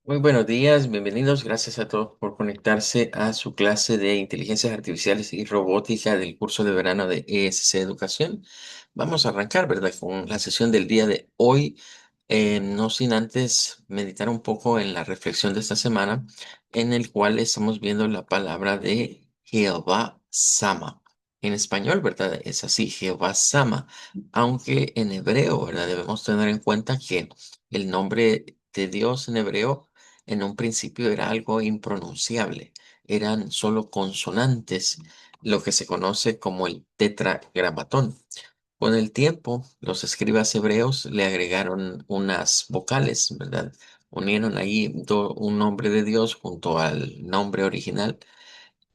Muy buenos días, bienvenidos. Gracias a todos por conectarse a su clase de inteligencias artificiales y robótica del curso de verano de ESC Educación. Vamos a arrancar, ¿verdad?, con la sesión del día de hoy, no sin antes meditar un poco en la reflexión de esta semana, en el cual estamos viendo la palabra de Jehová Sama. En español, ¿verdad? Es así, Jehová Sama, aunque en hebreo, ¿verdad? Debemos tener en cuenta que el nombre de Dios en hebreo en un principio era algo impronunciable, eran solo consonantes, lo que se conoce como el tetragramatón. Con el tiempo, los escribas hebreos le agregaron unas vocales, ¿verdad? Unieron ahí un nombre de Dios junto al nombre original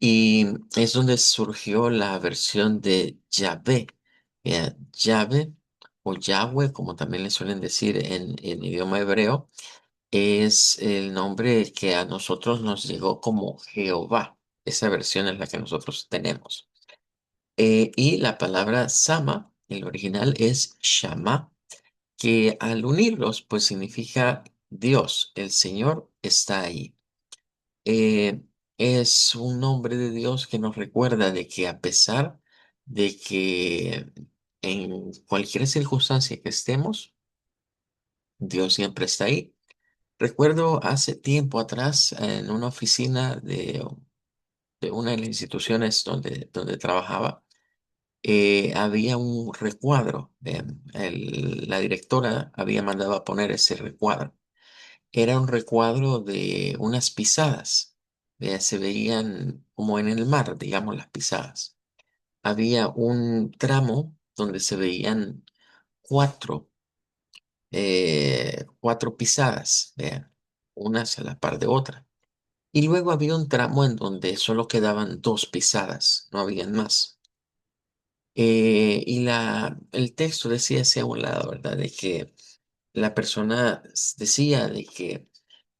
y es donde surgió la versión de Yahvé. Yahvé o Yahweh, como también le suelen decir en idioma hebreo, es el nombre que a nosotros nos llegó como Jehová. Esa versión es la que nosotros tenemos. Y la palabra Sama, el original es Shama, que al unirlos, pues significa Dios, el Señor está ahí. Eh, es un nombre de Dios que nos recuerda de que a pesar de que en cualquier circunstancia que estemos, Dios siempre está ahí. Recuerdo hace tiempo atrás en una oficina de una de las instituciones donde trabajaba, había un recuadro. La directora había mandado a poner ese recuadro. Era un recuadro de unas pisadas. Se veían como en el mar, digamos, las pisadas. Había un tramo donde se veían cuatro, cuatro pisadas, vean, unas a la par de otras. Y luego había un tramo en donde solo quedaban dos pisadas, no habían más. El texto decía hacia un lado, ¿verdad? De que la persona decía de que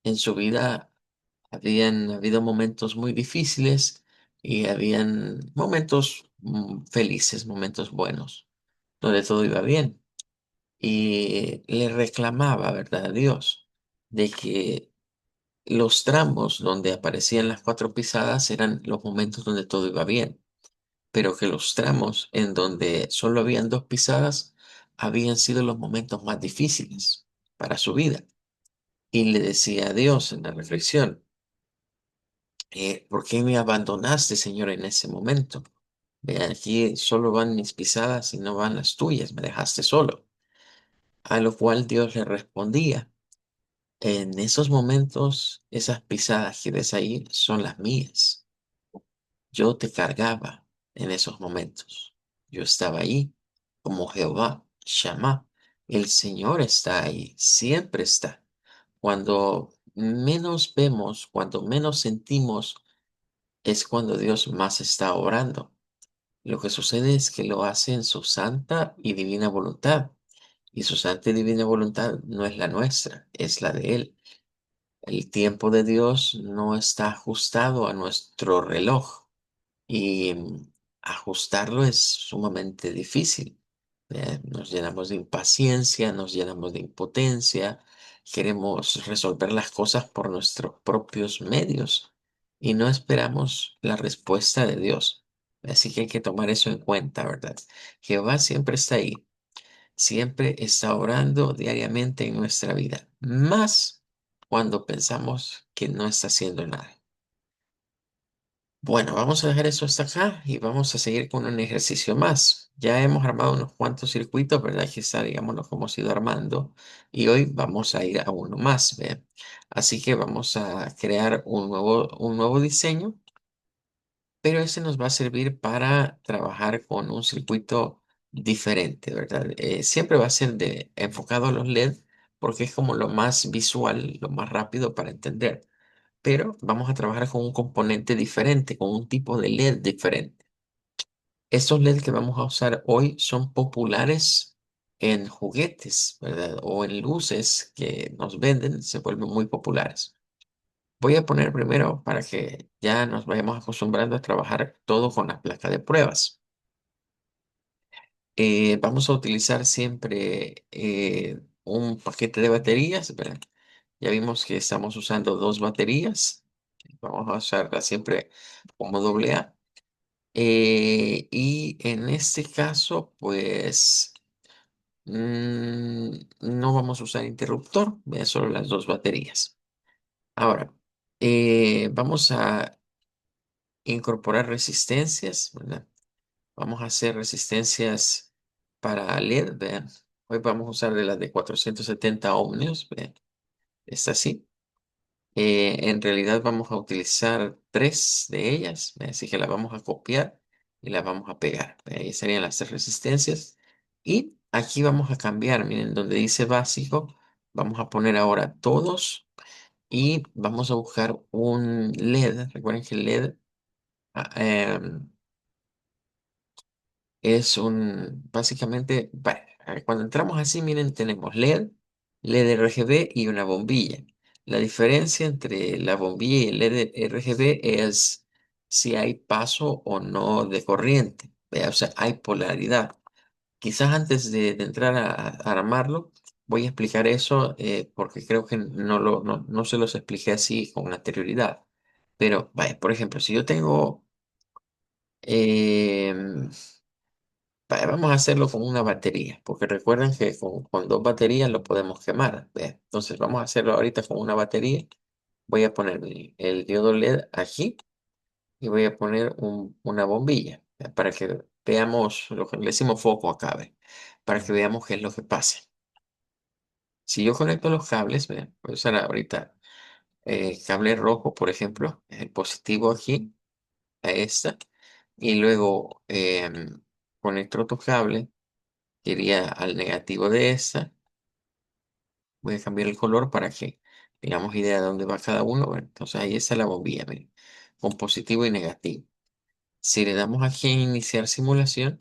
en su vida habían habido momentos muy difíciles y habían momentos felices, momentos buenos, donde todo iba bien. Y le reclamaba, ¿verdad?, a Dios de que los tramos donde aparecían las cuatro pisadas eran los momentos donde todo iba bien, pero que los tramos en donde solo habían dos pisadas habían sido los momentos más difíciles para su vida. Y le decía a Dios en la reflexión, ¿por qué me abandonaste, Señor, en ese momento? Ve, aquí solo van mis pisadas y no van las tuyas, me dejaste solo. A lo cual Dios le respondía, en esos momentos, esas pisadas que ves ahí son las mías. Yo te cargaba en esos momentos. Yo estaba ahí como Jehová, Shammah. El Señor está ahí, siempre está. Cuando menos vemos, cuando menos sentimos, es cuando Dios más está obrando. Lo que sucede es que lo hace en su santa y divina voluntad. Y su santa y divina voluntad no es la nuestra, es la de Él. El tiempo de Dios no está ajustado a nuestro reloj y ajustarlo es sumamente difícil. Nos llenamos de impaciencia, nos llenamos de impotencia, queremos resolver las cosas por nuestros propios medios y no esperamos la respuesta de Dios. Así que hay que tomar eso en cuenta, ¿verdad? Jehová siempre está ahí, siempre está orando diariamente en nuestra vida, más cuando pensamos que no está haciendo nada. Bueno, vamos a dejar eso hasta acá y vamos a seguir con un ejercicio más. Ya hemos armado unos cuantos circuitos, ¿verdad? Que está, digámoslo, como hemos ido armando. Y hoy vamos a ir a uno más, ¿ve? Así que vamos a crear un nuevo diseño, pero ese nos va a servir para trabajar con un circuito diferente, ¿verdad? Siempre va a ser enfocado a los LED porque es como lo más visual, lo más rápido para entender, pero vamos a trabajar con un componente diferente, con un tipo de LED diferente. Estos LED que vamos a usar hoy son populares en juguetes, ¿verdad? O en luces que nos venden, se vuelven muy populares. Voy a poner primero para que ya nos vayamos acostumbrando a trabajar todo con la placa de pruebas. Vamos a utilizar siempre un paquete de baterías, ¿verdad? Ya vimos que estamos usando dos baterías. Vamos a usarla siempre como doble A. Y en este caso, pues no vamos a usar interruptor, solo las dos baterías. Ahora, vamos a incorporar resistencias, ¿verdad? Vamos a hacer resistencias para LED, vean. Hoy vamos a usar de las de 470 ohmios, vean. Es así. En realidad vamos a utilizar tres de ellas, así que las vamos a copiar y las vamos a pegar. Ahí serían las tres resistencias. Y aquí vamos a cambiar, miren, donde dice básico, vamos a poner ahora todos y vamos a buscar un LED. Recuerden que el LED ah, es básicamente, cuando entramos así, miren, tenemos LED, LED RGB y una bombilla. La diferencia entre la bombilla y el LED RGB es si hay paso o no de corriente. Vea, o sea, hay polaridad. Quizás antes de entrar a armarlo, voy a explicar eso porque creo que no se los expliqué así con anterioridad. Pero, vaya, por ejemplo, si yo tengo em, vamos a hacerlo con una batería, porque recuerden que con dos baterías lo podemos quemar. ¿Ve? Entonces vamos a hacerlo ahorita con una batería. Voy a poner el diodo LED aquí y voy a poner una bombilla para que veamos lo que le decimos foco acá, ¿ve? Para que veamos qué es lo que pasa. Si yo conecto los cables, ¿ve? Voy a usar ahorita cable rojo, por ejemplo, el positivo aquí a esta, y luego conecto otro cable que iría al negativo de esta. Voy a cambiar el color para que tengamos idea de dónde va cada uno. Bueno, entonces ahí está la bombilla, miren, con positivo y negativo. Si le damos aquí en iniciar simulación,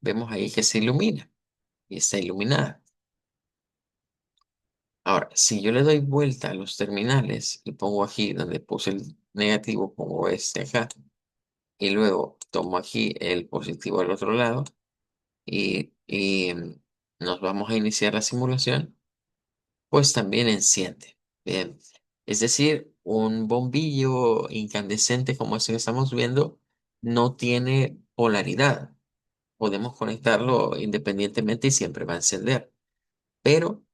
vemos ahí que se ilumina y está iluminada. Ahora, si yo le doy vuelta a los terminales y pongo aquí donde puse el negativo, pongo este acá, y luego tomo aquí el positivo al otro lado y nos vamos a iniciar la simulación, pues también enciende. Bien. Es decir, un bombillo incandescente como ese que estamos viendo no tiene polaridad. Podemos conectarlo independientemente y siempre va a encender. Pero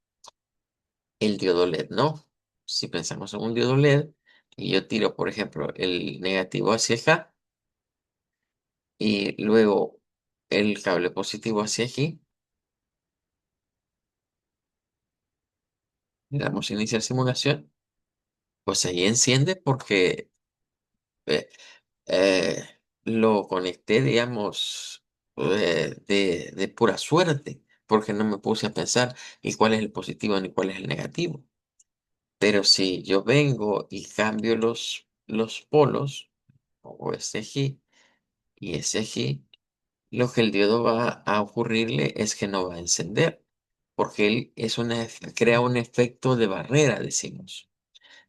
el diodo LED no. Si pensamos en un diodo LED y yo tiro, por ejemplo, el negativo hacia acá y luego el cable positivo hacia aquí, le damos a iniciar simulación, pues ahí enciende porque eh, eh, lo conecté, digamos, de pura suerte, porque no me puse a pensar ni cuál es el positivo ni cuál es el negativo. Pero si yo vengo y cambio los polos, o este aquí y ese aquí, lo que el diodo va a ocurrirle es que no va a encender, porque él crea un efecto de barrera, decimos.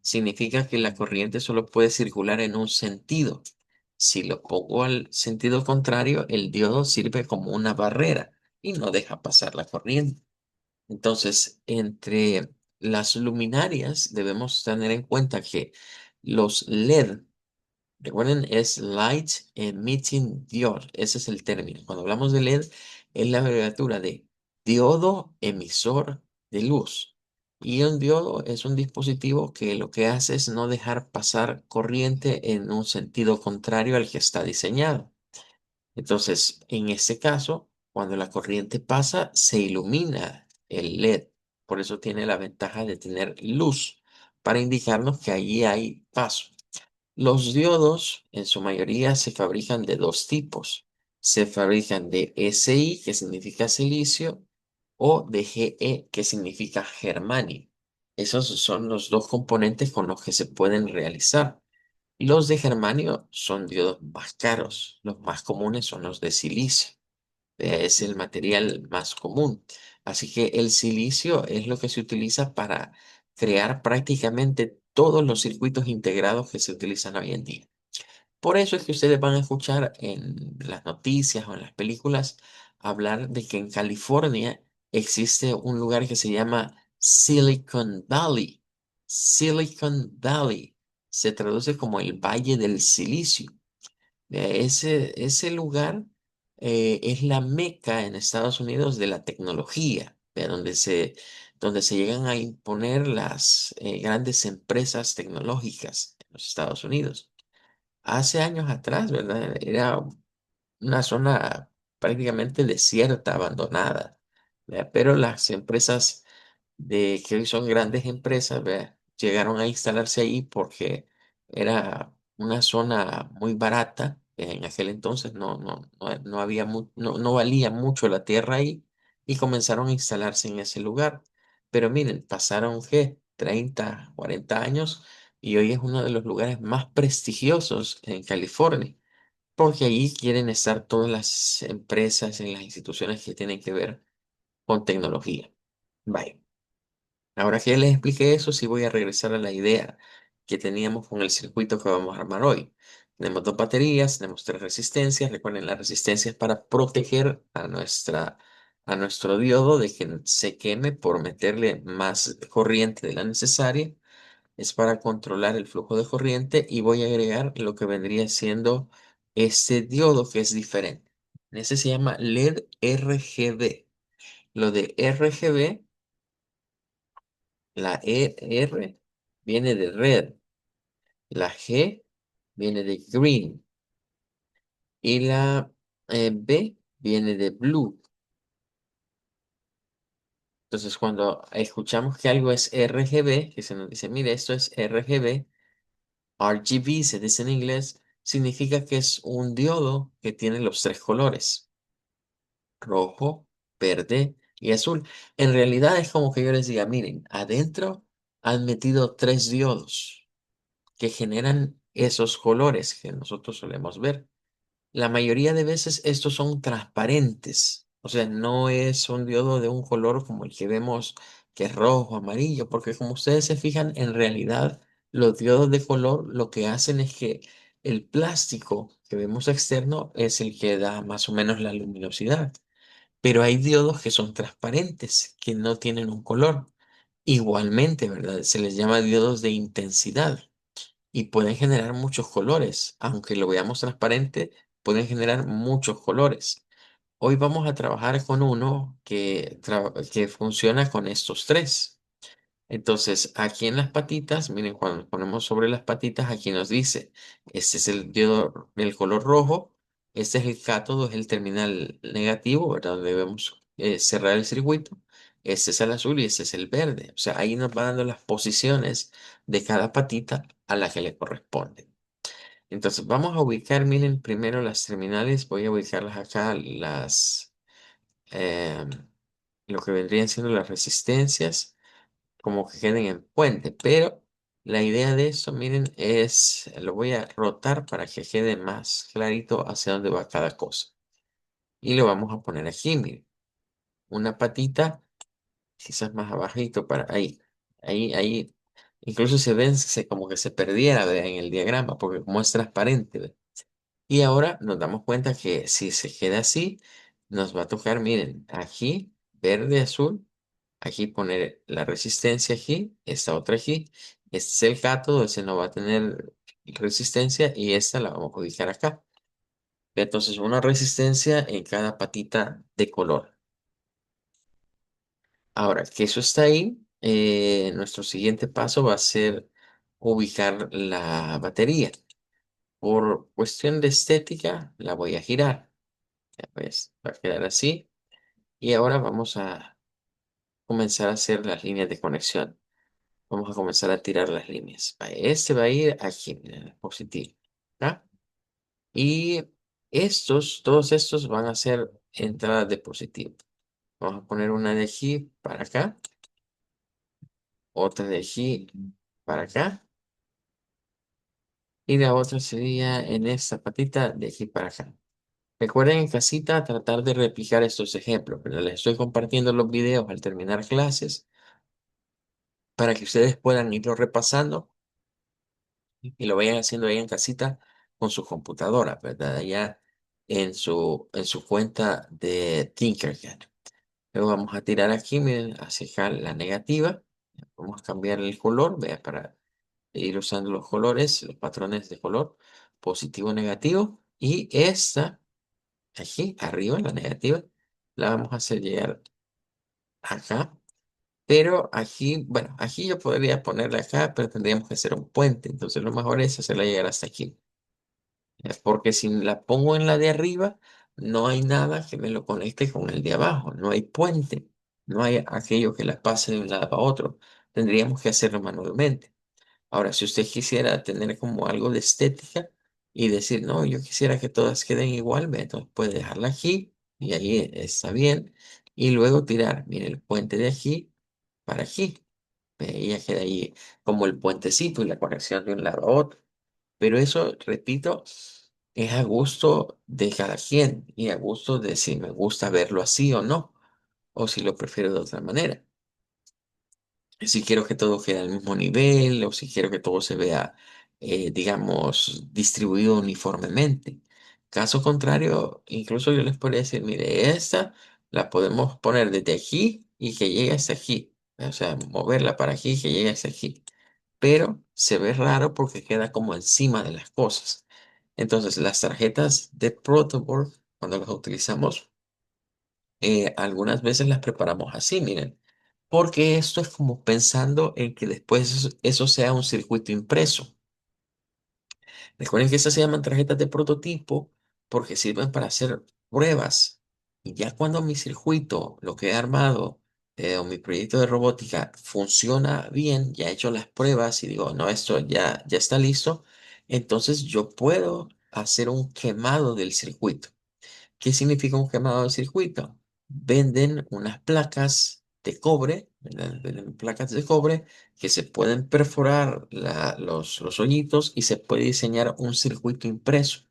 Significa que la corriente solo puede circular en un sentido. Si lo pongo al sentido contrario, el diodo sirve como una barrera y no deja pasar la corriente. Entonces, entre las luminarias debemos tener en cuenta que los LED, recuerden, es Light Emitting Diode, ese es el término. Cuando hablamos de LED, es la abreviatura de diodo emisor de luz. Y un diodo es un dispositivo que lo que hace es no dejar pasar corriente en un sentido contrario al que está diseñado. Entonces, en este caso, cuando la corriente pasa, se ilumina el LED. Por eso tiene la ventaja de tener luz para indicarnos que allí hay paso. Los diodos en su mayoría se fabrican de dos tipos. Se fabrican de Si, que significa silicio, o de Ge, que significa germanio. Esos son los dos componentes con los que se pueden realizar. Los de germanio son diodos más caros. Los más comunes son los de silicio. Es el material más común. Así que el silicio es lo que se utiliza para crear prácticamente todos los circuitos integrados que se utilizan hoy en día. Por eso es que ustedes van a escuchar en las noticias o en las películas hablar de que en California existe un lugar que se llama Silicon Valley. Silicon Valley se traduce como el Valle del Silicio. Ese lugar es la meca en Estados Unidos de la tecnología, donde se llegan a imponer las grandes empresas tecnológicas en los Estados Unidos. Hace años atrás, ¿verdad? Era una zona prácticamente desierta, abandonada, ¿verdad? Pero las empresas que hoy son grandes empresas, ¿verdad? Llegaron a instalarse ahí porque era una zona muy barata. En aquel entonces no había no valía mucho la tierra ahí y comenzaron a instalarse en ese lugar. Pero miren, pasaron ¿qué? 30, 40 años y hoy es uno de los lugares más prestigiosos en California, porque allí quieren estar todas las empresas y las instituciones que tienen que ver con tecnología. Bye. Ahora que ya les expliqué eso, sí voy a regresar a la idea que teníamos con el circuito que vamos a armar hoy. Tenemos dos baterías, tenemos tres resistencias. Recuerden, la resistencia es para proteger a nuestro diodo de que se queme por meterle más corriente de la necesaria. Es para controlar el flujo de corriente y voy a agregar lo que vendría siendo este diodo que es diferente. Ese se llama LED RGB. Lo de RGB, la R viene de red, la G viene de green y la B viene de blue. Entonces, cuando escuchamos que algo es RGB, que se nos dice, mire, esto es RGB, RGB se dice en inglés, significa que es un diodo que tiene los tres colores, rojo, verde y azul. En realidad es como que yo les diga, miren, adentro han metido tres diodos que generan esos colores que nosotros solemos ver. La mayoría de veces estos son transparentes, o sea, no es un diodo de un color como el que vemos que es rojo, amarillo, porque como ustedes se fijan, en realidad los diodos de color lo que hacen es que el plástico que vemos externo es el que da más o menos la luminosidad, pero hay diodos que son transparentes, que no tienen un color. Igualmente, ¿verdad? Se les llama diodos de intensidad y pueden generar muchos colores. Aunque lo veamos transparente, pueden generar muchos colores. Hoy vamos a trabajar con uno que funciona con estos tres. Entonces, aquí en las patitas, miren, cuando ponemos sobre las patitas, aquí nos dice, este es el diodo del color rojo, este es el cátodo, es el terminal negativo, ¿verdad? Debemos cerrar el circuito. Este es el azul y este es el verde. O sea, ahí nos va dando las posiciones de cada patita a la que le corresponde. Entonces, vamos a ubicar, miren, primero las terminales. Voy a ubicarlas acá, em, lo que vendrían siendo las resistencias como que queden en puente, pero la idea de eso, miren, lo voy a rotar para que quede más clarito hacia dónde va cada cosa. Y lo vamos a poner aquí, miren, una patita, quizás más abajito para ahí, incluso se ven como que se perdiera, ¿ve? En el diagrama, porque como es transparente, ¿ve? Y ahora nos damos cuenta que si se queda así, nos va a tocar, miren, aquí, verde, azul. Aquí poner la resistencia aquí, esta otra aquí. Este es el cátodo, ese no va a tener resistencia y esta la vamos a ubicar acá. Entonces una resistencia en cada patita de color. Ahora que eso está ahí, nuestro siguiente paso va a ser ubicar la batería. Por cuestión de estética, la voy a girar. Ya ves, va a quedar así. Y ahora vamos a comenzar a hacer las líneas de conexión. Vamos a comenzar a tirar las líneas. Este va a ir aquí, en el positivo. ¿Ya? Y todos estos van a ser entradas de positivo. Vamos a poner una de aquí para acá, otra de aquí para acá, y la otra sería en esta patita de aquí para acá. Recuerden en casita tratar de replicar estos ejemplos, pero les estoy compartiendo los videos al terminar clases para que ustedes puedan irlo repasando y lo vayan haciendo ahí en casita con su computadora, ¿verdad? Allá en su cuenta de Tinkercad. Luego vamos a tirar aquí, miren, hacia acá la negativa. Vamos a cambiar el color, vea, para ir usando los colores, los patrones de color, positivo, negativo. Y esta, aquí, arriba, la negativa, la vamos a hacer llegar acá. Pero aquí, bueno, aquí yo podría ponerla acá, pero tendríamos que hacer un puente. Entonces lo mejor es hacerla llegar hasta aquí. Porque si la pongo en la de arriba, no hay nada que me lo conecte con el de abajo. No hay puente. No hay aquello que la pase de un lado a otro. Tendríamos que hacerlo manualmente. Ahora, si usted quisiera tener como algo de estética y decir, no, yo quisiera que todas queden igual, ve, entonces puede dejarla aquí y ahí está bien. Y luego tirar, mire, el puente de aquí para aquí. Ve, y ya queda ahí como el puentecito y la conexión de un lado a otro. Pero eso, repito, es a gusto de cada quien y a gusto de si me gusta verlo así o no, o si lo prefiero de otra manera. Si quiero que todo quede al mismo nivel o si quiero que todo se vea, digamos, distribuido uniformemente. Caso contrario, incluso yo les podría decir, mire, esta la podemos poner desde aquí y que llegue hasta aquí. O sea, moverla para aquí y que llegue hasta aquí. Pero se ve raro porque queda como encima de las cosas. Entonces, las tarjetas de Protoboard, cuando las utilizamos, algunas veces las preparamos así, miren, porque esto es como pensando en que después eso sea un circuito impreso. Recuerden que estas se llaman tarjetas de prototipo porque sirven para hacer pruebas. Y ya cuando mi circuito, lo que he armado, o mi proyecto de robótica funciona bien, ya he hecho las pruebas y digo, no, esto ya está listo, entonces yo puedo hacer un quemado del circuito. ¿Qué significa un quemado de circuito? Venden unas placas de cobre, ¿verdad? Venden placas de cobre que se pueden perforar los hoyitos y se puede diseñar un circuito impreso.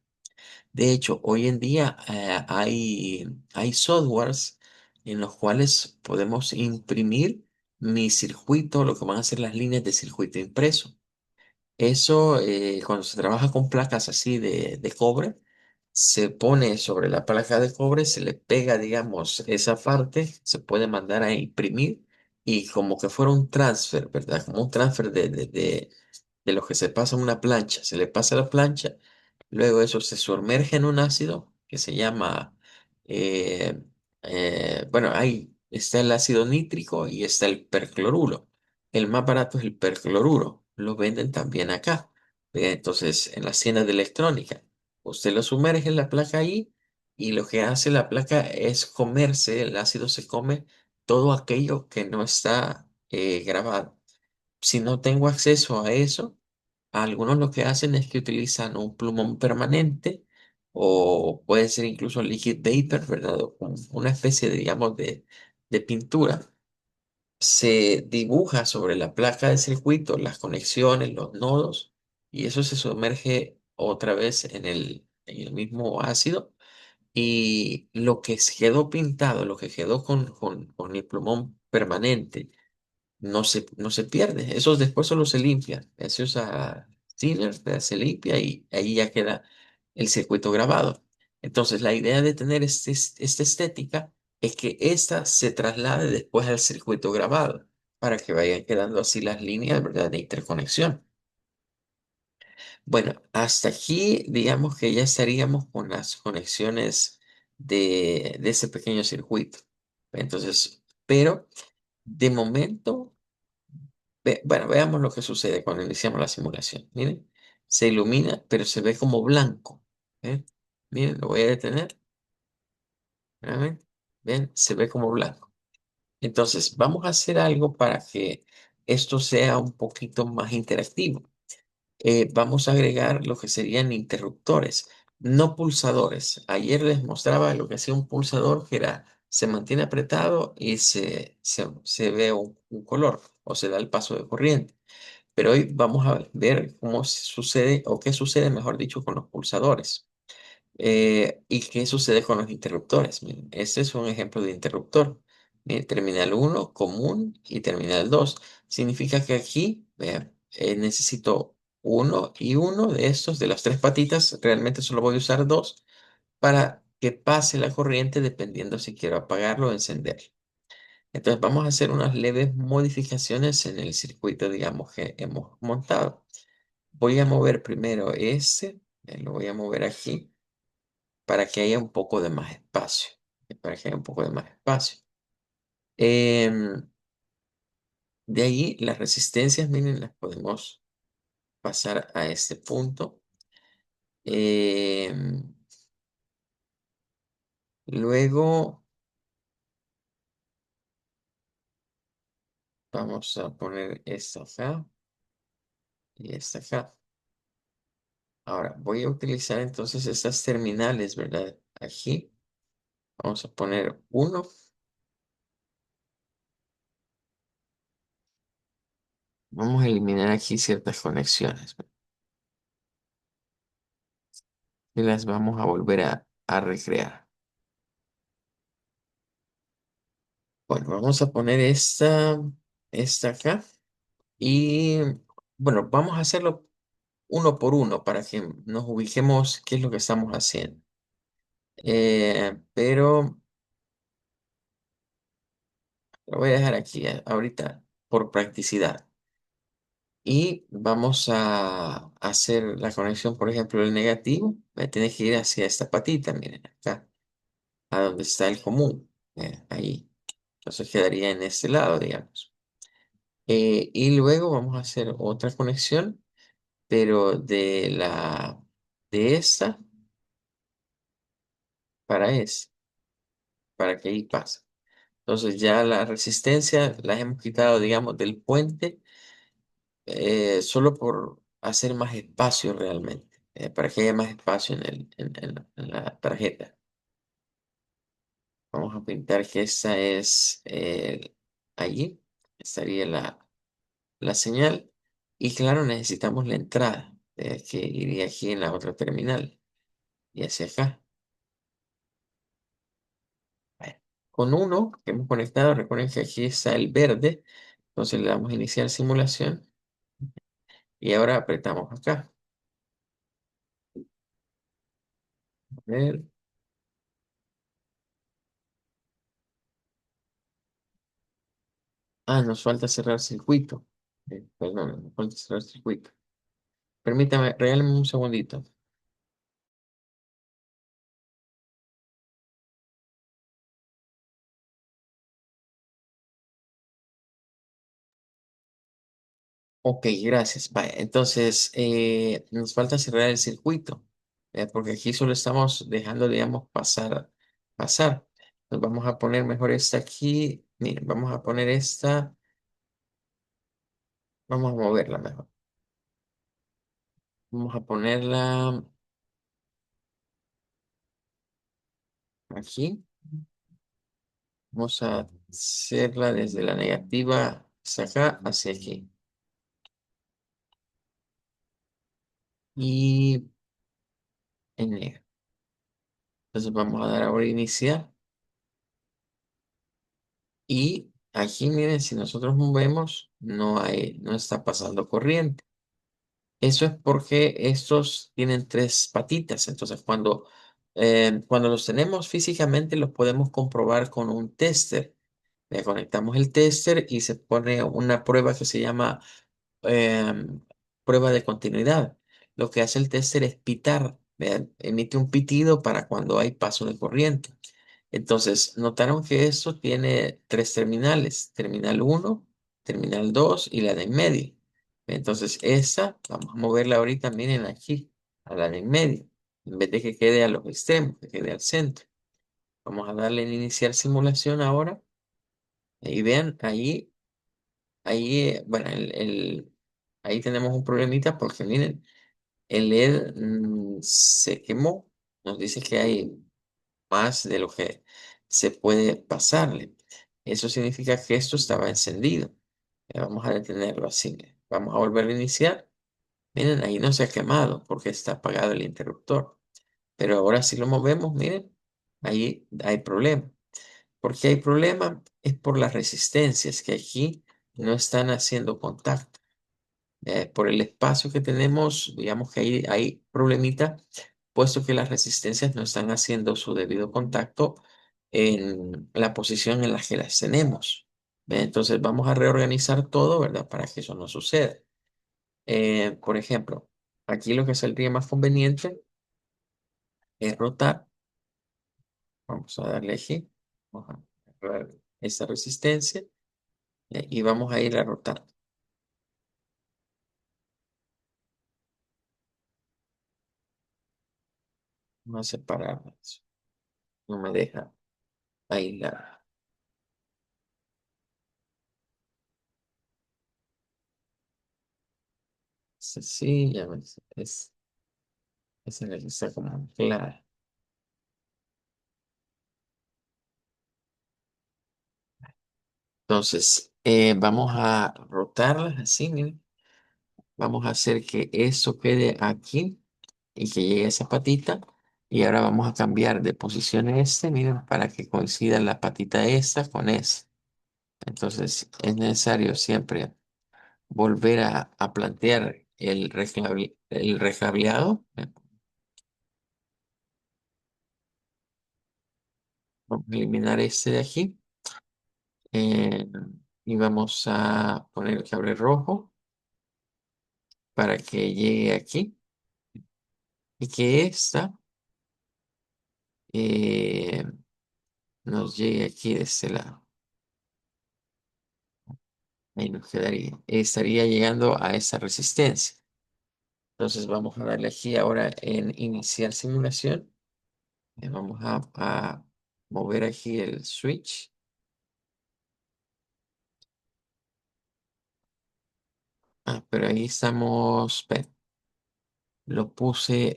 De hecho, hoy en día hay softwares en los cuales podemos imprimir mi circuito, lo que van a ser las líneas de circuito impreso. Eso, cuando se trabaja con placas así de cobre, se pone sobre la placa de cobre, se le pega, digamos, esa parte, se puede mandar a imprimir y como que fuera un transfer, ¿verdad? Como un transfer de lo que se pasa en una plancha. Se le pasa a la plancha, luego eso se sumerge en un ácido que se llama, eh, bueno, ahí está el ácido nítrico y está el percloruro. El más barato es el percloruro. Lo venden también acá. Entonces, en las tiendas de electrónica, usted lo sumerge en la placa ahí y lo que hace la placa es comerse, el ácido se come todo aquello que no está grabado. Si no tengo acceso a eso, algunos lo que hacen es que utilizan un plumón permanente o puede ser incluso liquid paper, ¿verdad? O una especie de, digamos, de pintura. Se dibuja sobre la placa de circuito las conexiones, los nodos, y eso se sumerge otra vez en el mismo ácido. Y lo que quedó pintado, lo que quedó con el plumón permanente, no se pierde. Eso después solo se limpia. Se usa thinner, se limpia y ahí ya queda el circuito grabado. Entonces, la idea de tener esta estética es que esta se traslade después al circuito grabado para que vayan quedando así las líneas, ¿verdad?, de interconexión. Bueno, hasta aquí digamos que ya estaríamos con las conexiones de ese pequeño circuito. Entonces, pero de momento. Bueno, veamos lo que sucede cuando iniciamos la simulación. Miren, se ilumina, pero se ve como blanco. ¿Eh? Miren, lo voy a detener. Nuevamente. Ven, se ve como blanco. Entonces, vamos a hacer algo para que esto sea un poquito más interactivo. Vamos a agregar lo que serían interruptores, no pulsadores. Ayer les mostraba lo que hacía un pulsador, que era, se mantiene apretado y se ve un color o se da el paso de corriente. Pero hoy vamos a ver cómo sucede o qué sucede, mejor dicho, con los pulsadores. Y qué sucede con los interruptores. Miren, este es un ejemplo de interruptor. Miren, terminal uno común y terminal 2. Significa que aquí, vean, necesito uno y uno de estos, de las tres patitas. Realmente solo voy a usar dos para que pase la corriente dependiendo si quiero apagarlo o encender. Entonces vamos a hacer unas leves modificaciones en el circuito, digamos, que hemos montado. Voy a mover primero este, lo voy a mover aquí para que haya un poco de más espacio. Para que haya un poco de más espacio. Em, de ahí las resistencias, miren, las podemos pasar a este punto. Em, luego vamos a poner esta acá y esta acá. Ahora voy a utilizar entonces estas terminales, ¿verdad? Aquí vamos a poner uno. Vamos a eliminar aquí ciertas conexiones y las vamos a volver a recrear. Bueno, vamos a poner esta acá y bueno, vamos a hacerlo uno por uno para que nos ubiquemos qué es lo que estamos haciendo. Pero lo voy a dejar aquí ahorita por practicidad. Y vamos a hacer la conexión, por ejemplo, el negativo. Tiene que ir hacia esta patita, miren, acá, a donde está el común. Ahí. Entonces quedaría en este lado, digamos. Y luego vamos a hacer otra conexión, pero de esta para esta, para que ahí pase. Entonces ya la resistencia la hemos quitado, digamos, del puente, solo por hacer más espacio realmente, para que haya más espacio en la tarjeta. Vamos a pintar que esta es allí, estaría la señal. Y claro, necesitamos la entrada, que iría aquí en la otra terminal y hacia acá. Bueno, con uno que hemos conectado, recuerden que aquí está el verde, entonces le damos a iniciar simulación y ahora apretamos acá. A ver. Ah, nos falta cerrar circuito. Perdón, nos falta cerrar circuito. Permítame, regálame un segundito. Ok, gracias. Vaya, entonces nos falta cerrar el circuito, porque aquí solo estamos dejando, digamos, pasar. Nos vamos a poner mejor esta aquí. Miren, vamos a poner esta, vamos a moverla mejor. Vamos a ponerla aquí. Vamos a hacerla desde la negativa hacia acá, hacia aquí. Y en negro. Entonces vamos a dar ahora iniciar. Y aquí, miren, si nosotros movemos, no está pasando corriente. Eso es porque estos tienen tres patitas. Entonces, cuando los tenemos físicamente, los podemos comprobar con un tester. Le conectamos el tester y se pone una prueba que se llama prueba de continuidad. Lo que hace el tester es pitar, ¿vean? Emite un pitido para cuando hay paso de corriente. Entonces, notaron que esto tiene tres terminales, terminal uno, terminal 2 y la de en medio. Entonces, esa, vamos a moverla ahorita, miren aquí, a la de en medio, en vez de que quede a los extremos, que quede al centro. Vamos a darle en iniciar simulación ahora. Y vean, bueno, ahí tenemos un problemita porque miren, el LED se quemó. Nos dice que hay más de lo que se puede pasarle. Eso significa que esto estaba encendido. Vamos a detenerlo así. Vamos a volver a iniciar. Miren, ahí no se ha quemado porque está apagado el interruptor. Pero ahora si lo movemos, miren, ahí hay problema. ¿Por qué hay problema? Es por las resistencias que aquí no están haciendo contacto. Por el espacio que tenemos, digamos que hay problemita, puesto que las resistencias no están haciendo su debido contacto en la posición en la que las tenemos. ¿Ve? Entonces vamos a reorganizar todo, ¿verdad? Para que eso no suceda. Por ejemplo, aquí lo que saldría más conveniente es rotar. Vamos a darle aquí. Vamos a agarrar esta resistencia y vamos a ir a rotar. Vamos a separar eso. No me deja aislar. Sí, ya ves, es la que está como clara. Entonces, vamos a rotarlas así, miren. Vamos a hacer que eso quede aquí y que llegue esa patita. Y ahora vamos a cambiar de posición este, miren, para que coincida la patita esta con esa. Entonces, es necesario siempre volver a plantear el recableado. Vamos a eliminar este de aquí. eh, y vamos a poner el cable rojo para que llegue aquí y que esta eh, nos llegue aquí de este lado. Ahí nos quedaría. Estaría llegando a esa resistencia. Entonces vamos a darle aquí ahora en iniciar simulación. Vamos a mover aquí el switch. Pero ahí estamos. Espera, lo puse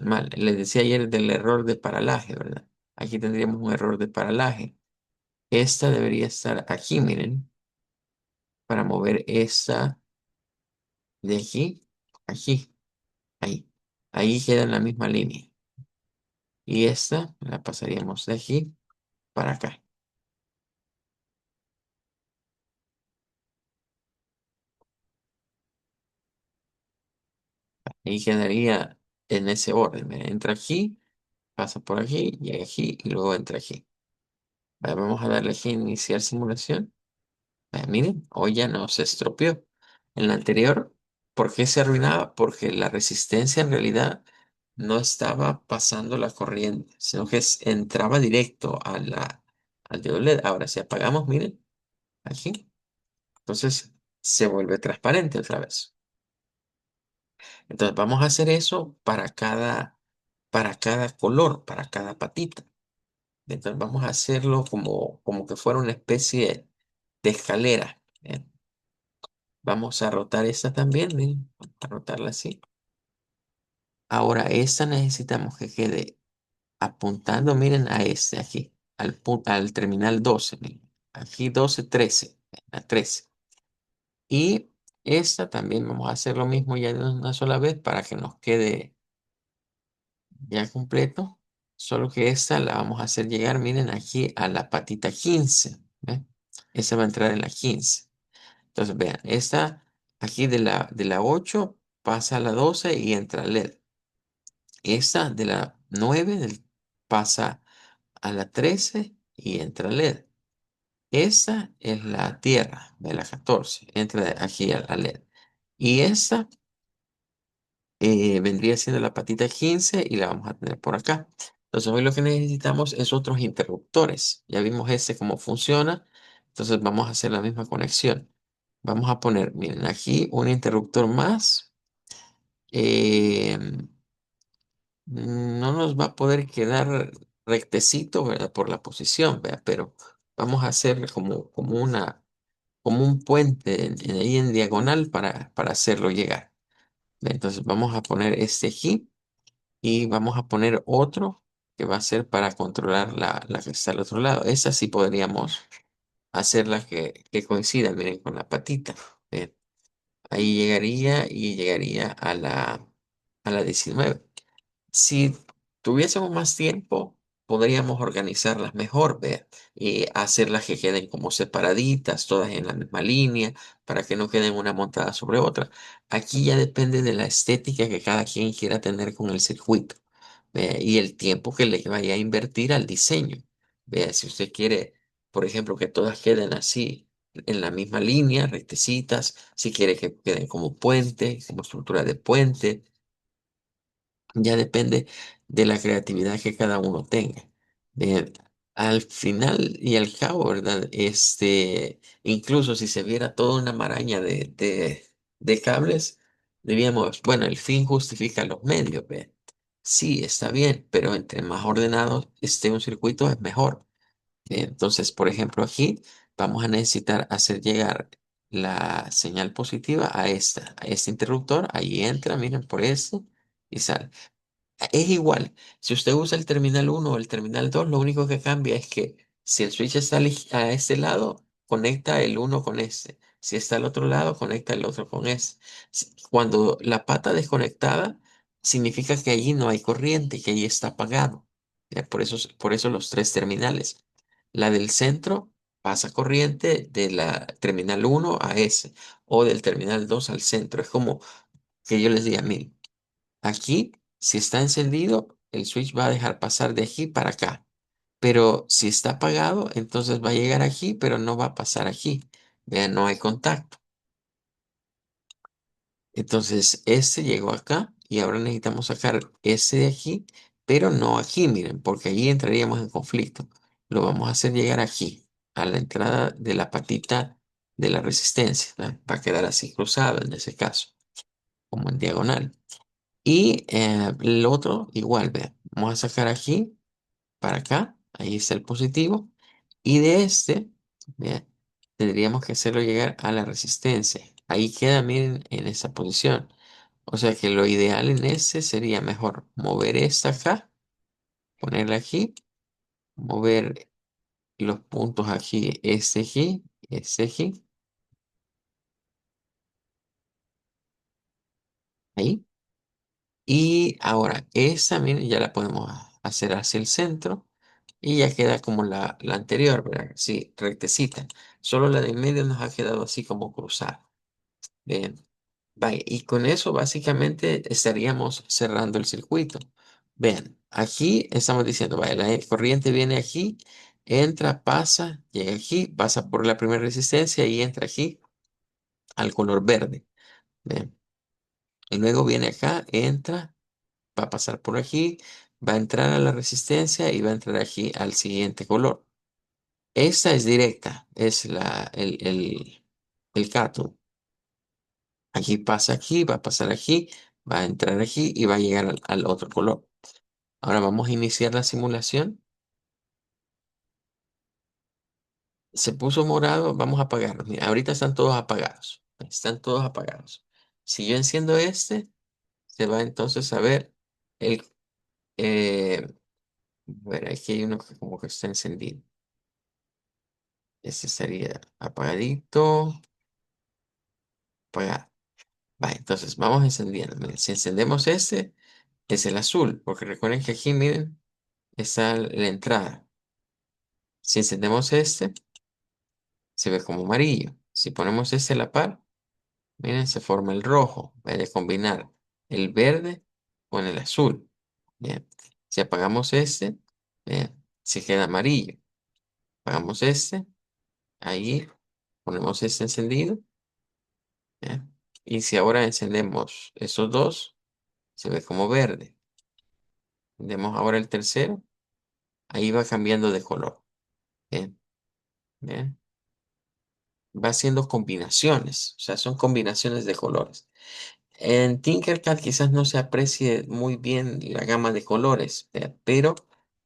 mal. Les decía ayer del error de paralaje, ¿verdad? Aquí tendríamos un error de paralaje. Esta debería estar aquí, miren, para mover esta de aquí, ahí. Ahí queda en la misma línea. Y esta la pasaríamos de aquí para acá. Ahí quedaría en ese orden. Mira, entra aquí, pasa por aquí, llega aquí y luego entra aquí. Vamos a darle aquí a iniciar simulación. Miren, hoy ya no se estropeó. En la anterior, ¿por qué se arruinaba? Porque la resistencia en realidad no estaba pasando la corriente, sino que entraba directo al de OLED. Ahora, si apagamos, miren, aquí, entonces se vuelve transparente otra vez. Entonces, vamos a hacer eso para cada color, para cada patita. Entonces, vamos a hacerlo como que fuera una especie de escalera. ¿Bien? Vamos a rotar esta también, miren, vamos a rotarla así. Ahora, esta necesitamos que quede apuntando, miren, a este aquí, al terminal 12, miren. Aquí 12, 13, a 13. Y esta también vamos a hacer lo mismo ya de una sola vez para que nos quede ya completo. Solo que esta la vamos a hacer llegar, miren, aquí a la patita 15. ¿Ve? Esa va a entrar en la 15. Entonces, vean, esta aquí de la 8 pasa a la 12 y entra LED. Esta de la 9 pasa a la 13 y entra LED. Esta es la Tierra de la 14, entra aquí a LED. Y esta vendría siendo la patita 15 y la vamos a tener por acá. Entonces, hoy lo que necesitamos es otros interruptores. Ya vimos este cómo funciona. Entonces, vamos a hacer la misma conexión. Vamos a poner, miren, aquí un interruptor más. Eh, no nos va a poder quedar rectecito, ¿verdad? Por la posición, ¿verdad? Pero vamos a hacer como un puente ahí en diagonal para hacerlo llegar. Entonces, vamos a poner este aquí. Y vamos a poner otro que va a ser para controlar la que está al otro lado. Esa sí podríamos hacerla que coincida, miren, con la patita. Ven, ahí llegaría y llegaría a la 19. Si tuviésemos más tiempo, podríamos organizarlas mejor, vea, y hacerlas que queden como separaditas, todas en la misma línea, para que no queden una montada sobre otra. Aquí ya depende de la estética que cada quien quiera tener con el circuito, vea, y el tiempo que le vaya a invertir al diseño. Vea, si usted quiere, por ejemplo, que todas queden así en la misma línea, rectecitas, si quiere que queden como puente, como estructura de puente. Ya depende de la creatividad que cada uno tenga. Eh, Al final y al cabo, ¿verdad? Incluso si se viera toda una maraña de cables, diríamos, bueno, el fin justifica los medios, ¿ve? Sí, está bien, pero entre más ordenado esté un circuito es mejor. Entonces, por ejemplo, aquí vamos a necesitar hacer llegar la señal positiva a este interruptor. Ahí entra, miren, por esto y sale. Es igual. Si usted usa el terminal uno o el terminal 2, lo único que cambia es que si el switch está a este lado, conecta el uno con este. Si está al otro lado, conecta el otro con este. Cuando la pata desconectada, significa que allí no hay corriente, que allí está apagado. Por eso los tres terminales. La del centro pasa corriente de la terminal uno a ese o del terminal 2 al centro. Es como que yo les diga, miren. Aquí, si está encendido, el switch va a dejar pasar de aquí para acá. Pero si está apagado, entonces va a llegar aquí, pero no va a pasar aquí. Vean, no hay contacto. Entonces, este llegó acá y ahora necesitamos sacar ese de aquí, pero no aquí, miren, porque allí entraríamos en conflicto. Lo vamos a hacer llegar aquí, a la entrada de la patita de la resistencia, ¿no? Va a quedar así cruzado en ese caso, como en diagonal. Y el otro, igual, vean, vamos a sacar aquí para acá, ahí está el positivo, y de este, vean, tendríamos que hacerlo llegar a la resistencia. Ahí queda, miren, en esa posición. O sea que lo ideal en ese sería mejor mover esta acá, ponerla aquí, mover los puntos aquí, este aquí, ahí. Y ahora, esa, miren, ya la podemos hacer hacia el centro y ya queda como la anterior, ¿verdad? Sí, rectecita. Solo la de en medio nos ha quedado así como cruzada. Bien, vaya, y con eso básicamente estaríamos cerrando el circuito. Vean, aquí estamos diciendo, vaya, la corriente viene aquí, entra, pasa, llega aquí, pasa por la primera resistencia y entra aquí al color verde. Bien, y luego viene acá, entra, va a pasar por aquí, va a entrar a la resistencia y va a entrar aquí al siguiente color. Esta es directa, es el cátodo. Aquí pasa aquí, va a pasar aquí, va a entrar aquí y va a llegar al otro color. Ahora vamos a iniciar la simulación. Se puso morado, vamos a apagarlo. Mira, ahorita están todos apagados. Están todos apagados. Si yo enciendo este, se va entonces a ver el... a ver, aquí hay uno que como que está encendido. Este estaría apagadito, apagado. Va, entonces vamos encendiendo. Miren, si encendemos este, es el azul, porque recuerden que aquí, miren, está la entrada. Si encendemos este, se ve como amarillo. Si ponemos este a la par, miren, se forma el rojo. Va a combinar el verde con el azul. Bien. Si apagamos este, bien, se queda amarillo. Apagamos este, ahí ponemos este encendido. Bien. Y si ahora encendemos esos dos, se ve como verde. Encendemos ahora el tercero, ahí va cambiando de color. Bien, bien. Va haciendo combinaciones, o sea, son combinaciones de colores. En Tinkercad quizás no se aprecie muy bien la gama de colores, pero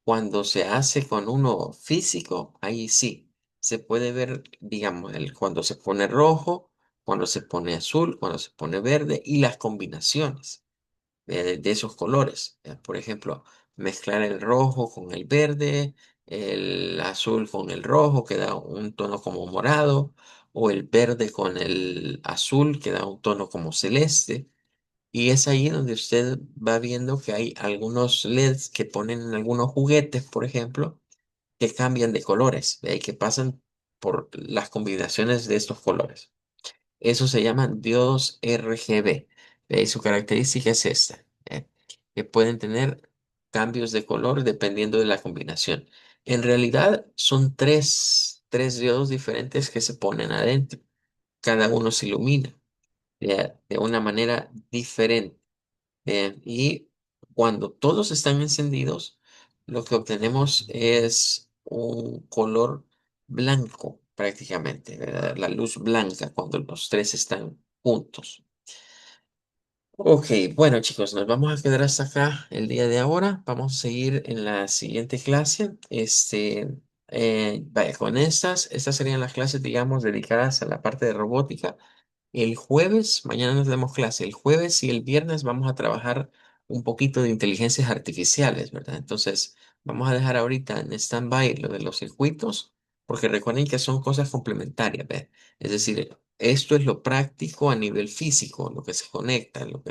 cuando se hace con uno físico, ahí sí, se puede ver, digamos, cuando se pone rojo, cuando se pone azul, cuando se pone verde y las combinaciones de esos colores. Por ejemplo, mezclar el rojo con el verde, el azul con el rojo, que da un tono como morado, o el verde con el azul, que da un tono como celeste. Y es ahí donde usted va viendo que hay algunos LEDs que ponen en algunos juguetes, por ejemplo, que cambian de colores, ¿ve? Que pasan por las combinaciones de estos colores. Eso se llaman diodos RGB. Y su característica es esta, que pueden tener cambios de color dependiendo de la combinación. En realidad son tres tres diodos diferentes que se ponen adentro. Cada uno se ilumina de una manera diferente. Y cuando todos están encendidos, lo que obtenemos es un color blanco prácticamente, ¿verdad? La luz blanca cuando los tres están juntos. Ok, bueno chicos, nos vamos a quedar hasta acá el día de ahora. Vamos a seguir en la siguiente clase. Vaya, con estas serían las clases, digamos, dedicadas a la parte de robótica. El jueves, mañana nos damos clase. El jueves y el viernes vamos a trabajar un poquito de inteligencias artificiales, ¿verdad? Entonces, vamos a dejar ahorita en stand-by lo de los circuitos, porque recuerden que son cosas complementarias, ¿ve? Es decir, esto es lo práctico a nivel físico, lo que se conecta, lo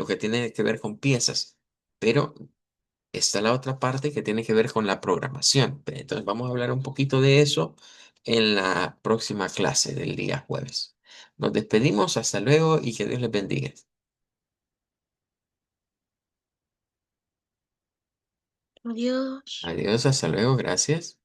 que tiene que ver con piezas. Pero está la otra parte que tiene que ver con la programación. Entonces vamos a hablar un poquito de eso en la próxima clase del día jueves. Nos despedimos, hasta luego y que Dios les bendiga. Adiós. Adiós, hasta luego, gracias.